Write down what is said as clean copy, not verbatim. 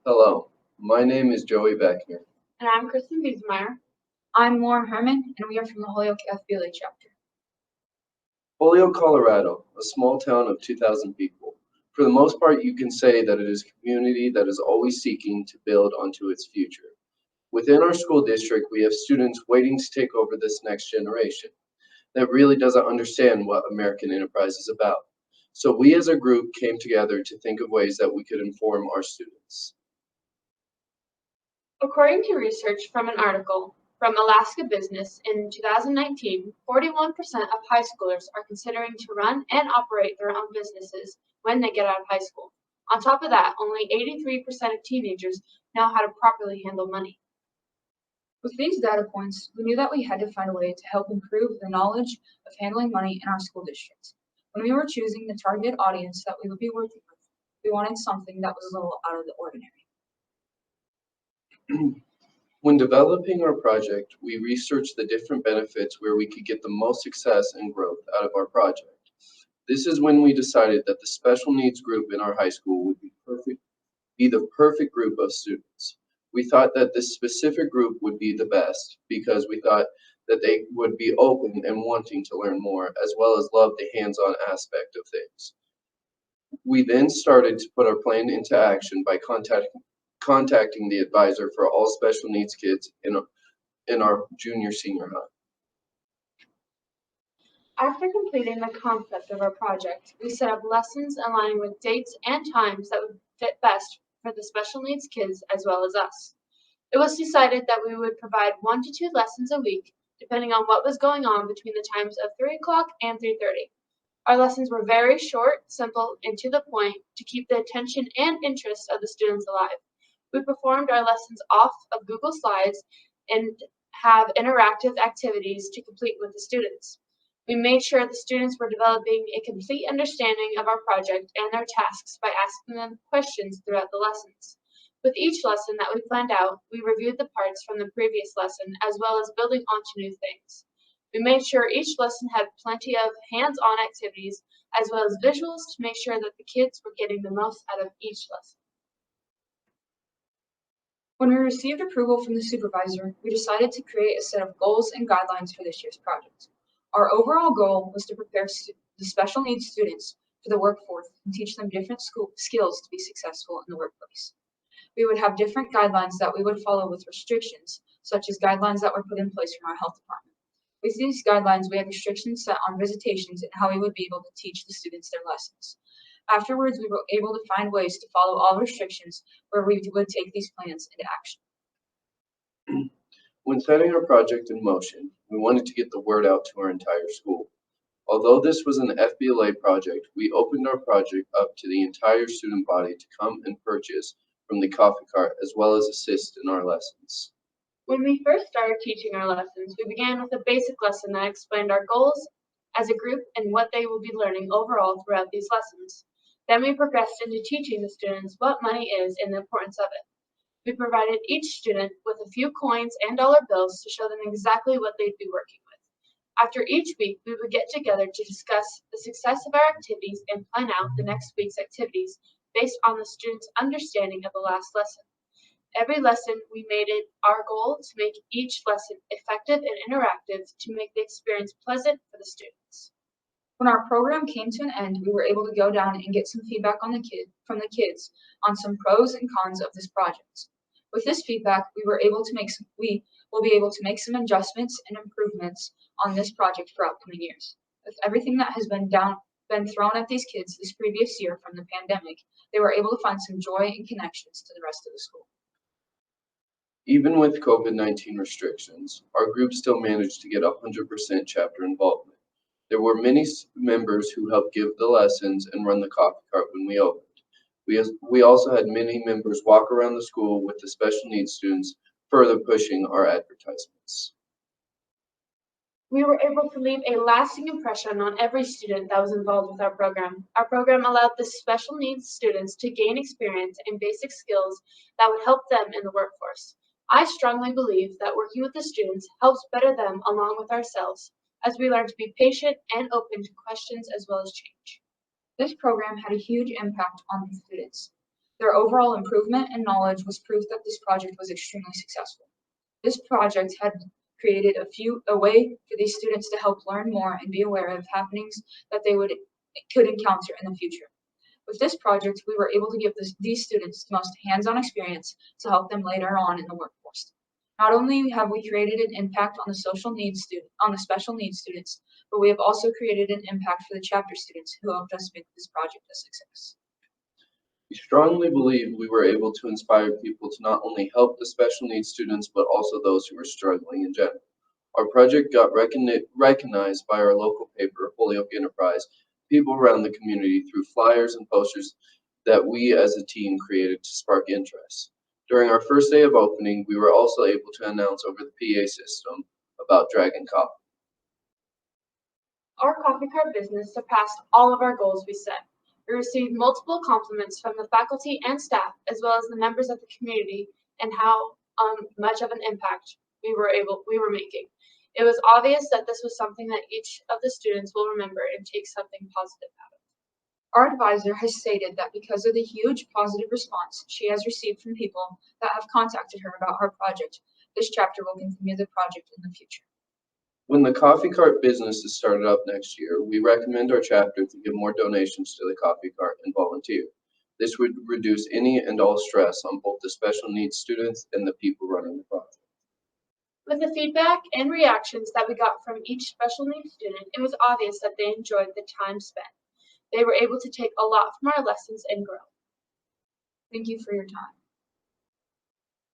Hello, my name is Joey Beckner. And I'm Kristen Biesmeyer. I'm Lauren Herman, and we are from the Holyoke FBLA chapter. Holyoke, Colorado, a small town of 2,000 people. For the most part, you can say that it is a community that is always seeking to build onto its future. Within our school district, we have students waiting to take over this next generation that really doesn't understand what American enterprise is about. So we as a group came together to think of ways that we could inform our students. According to research from an article from Alaska Business in 2019, 41% of high schoolers are considering to run and operate their own businesses when they get out of high school. On top of that, only 83% of teenagers know how to properly handle money. With these data points, we knew that we had to find a way to help improve the knowledge of handling money in our school district. When we were choosing the target audience that we would be working with, we wanted something that was a little out of the ordinary. When developing our project, we researched the different benefits where we could get the most success and growth out of our project. This is when we decided that the special needs group in our high school would be the perfect group of students. We thought that this specific group would be the best because we thought that they would be open and wanting to learn more, as well as love the hands-on aspect of things. We then started to put our plan into action by contacting the advisor for all special needs kids in our senior high. After completing the concept of our project, we set up lessons aligning with dates and times that would fit best for the special needs kids as well as us. It was decided that we would provide 1 to 2 lessons a week, depending on what was going on between the times of 3 o'clock and 3:30. Our lessons were very short, simple, and to the point to keep the attention and interest of the students alive. We performed our lessons off of Google Slides and have interactive activities to complete with the students. We made sure the students were developing a complete understanding of our project and their tasks by asking them questions throughout the lessons. With each lesson that we planned out, we reviewed the parts from the previous lesson as well as building onto new things. We made sure each lesson had plenty of hands-on activities as well as visuals to make sure that the kids were getting the most out of each lesson. When we received approval from the supervisor, we decided to create a set of goals and guidelines for this year's project. Our overall goal was to prepare the special needs students for the workforce and teach them different skills to be successful in the workplace. We would have different guidelines that we would follow with restrictions, such as guidelines that were put in place from our health department. With these guidelines, we had restrictions set on visitations and how we would be able to teach the students their lessons. Afterwards, we were able to find ways to follow all restrictions where we would take these plans into action. When setting our project in motion, we wanted to get the word out to our entire school. Although this was an FBLA project, we opened our project up to the entire student body to come and purchase from the coffee cart as well as assist in our lessons. When we first started teaching our lessons, we began with a basic lesson that explained our goals as a group and what they will be learning overall throughout these lessons. Then we progressed into teaching the students what money is and the importance of it. We provided each student with a few coins and dollar bills to show them exactly what they'd be working with. After each week, we would get together to discuss the success of our activities and plan out the next week's activities based on the students' understanding of the last lesson. Every lesson, we made it our goal to make each lesson effective and interactive to make the experience pleasant for the students. When our program came to an end, we were able to go down and get some feedback from the kids on some pros and cons of this project. With this feedback, we will be able to make some adjustments and improvements on this project for upcoming years. With everything that has been thrown at these kids this previous year from the pandemic, they were able to find some joy and connections to the rest of the school. Even with COVID-19 restrictions, our group still managed to get 100% chapter involvement. There were many members who helped give the lessons and run the coffee cart when we opened. We also had many members walk around the school with the special needs students, further pushing our advertisements. We were able to leave a lasting impression on every student that was involved with our program. Our program allowed the special needs students to gain experience and basic skills that would help them in the workforce. I strongly believe that working with the students helps better them along with ourselves, as we learn to be patient and open to questions as well as change. This program had a huge impact on the students. Their overall improvement and knowledge was proof that this project was extremely successful. This project had created a way for these students to help learn more and be aware of happenings that they could encounter in the future. With this project, we were able to give these students the most hands-on experience to help them later on in the workforce. Not only have we created an impact on the special needs students, but we have also created an impact for the chapter students who helped us make this project a success. We strongly believe we were able to inspire people to not only help the special needs students, but also those who are struggling in general. Our project got recognized by our local paper, Holyoke Enterprise, people around the community through flyers and posters that we as a team created to spark interest. During our first day of opening, we were also able to announce over the PA system about Dragon Coffee. Our coffee cart business surpassed all of our goals we set. We received multiple compliments from the faculty and staff, as well as the members of the community, and how much of an impact we were making. It was obvious that this was something that each of the students will remember and take something positive out of. Our advisor has stated that because of the huge positive response she has received from people that have contacted her about her project, this chapter will continue the project in the future. When the coffee cart business is started up next year, we recommend our chapter to give more donations to the coffee cart and volunteer. This would reduce any and all stress on both the special needs students and the people running the project. With the feedback and reactions that we got from each special needs student, it was obvious that they enjoyed the time spent. They were able to take a lot from our lessons and grow. Thank you for your time.